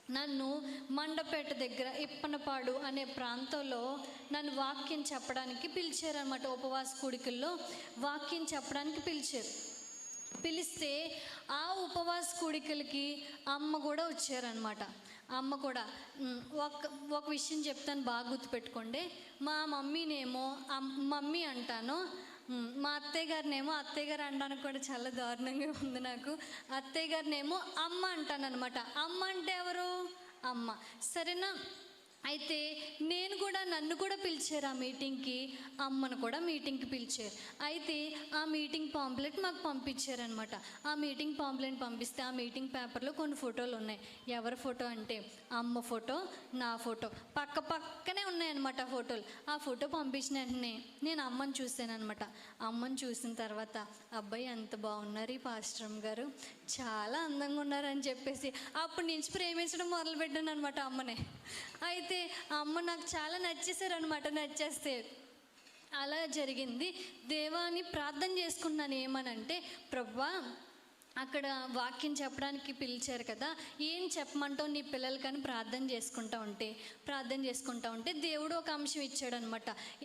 నన్ను మండపేట దగ్గర ఇప్పనపాడు అనే ప్రాంతంలో నన్ను వాక్యం చెప్పడానికి పిలిచారనమాట. ఉపవాస కూడికల్లో వాక్యం చెప్పడానికి పిలిస్తే ఆ ఉపవాస కూడికలకి అమ్మ కూడా వచ్చారనమాట. అమ్మ కూడా ఒక విషయం చెప్తాను, బాగా గుర్తుపెట్టుకోండి. మా మమ్మీనేమో మమ్మీ అంటాను, మా అత్తయ్య గారినేమో అత్తయ్య గారు అనడానికి కూడా చాలా దారుణంగా ఉంది నాకు. అత్తయ్య గారినేమో అమ్మ అంటాను అనమాట. అమ్మ అంటే ఎవరు? అమ్మ. సరేనా? అయితే నన్ను కూడా పిలిచారు ఆ మీటింగ్కి, అమ్మను కూడా మీటింగ్కి పిలిచారు. అయితే ఆ మీటింగ్ పాంప్లెట్ మాకు పంపించారనమాట. ఆ మీటింగ్ పాంప్లెట్ పంపిస్తే ఆ మీటింగ్ పేపర్లో కొన్ని ఫోటోలు ఉన్నాయి. ఎవరి ఫోటో అంటే అమ్మ ఫోటో, నా ఫోటో పక్క పక్కనే ఉన్నాయన్నమాట ఆ ఫోటోలు. ఆ ఫోటో పంపించిన వెంటనే నేను అమ్మని చూశానమాట. అమ్మని చూసిన తర్వాత అబ్బాయి ఎంత బాగున్నారు ఈ పాస్టర్ గారు, చాలా అందంగా ఉన్నారని చెప్పేసి అప్పటి నుంచి ప్రేమించడం మొదలుపెట్టాను అనమాట అమ్మనే. అయితే అమ్మ నాకు చాలా నచ్చేస్తే అలా జరిగింది. దేవాని ప్రార్థన చేసుకున్నాను. ఏమనంటే, ప్రభువా అక్కడ వాక్యం చెప్పడానికి పిలిచారు కదా, ఏం చెప్పమంటావు నీ పిల్లలకని ప్రార్థన చేసుకుంటా ఉంటే దేవుడు ఒక అంశం ఇచ్చాడనమాట.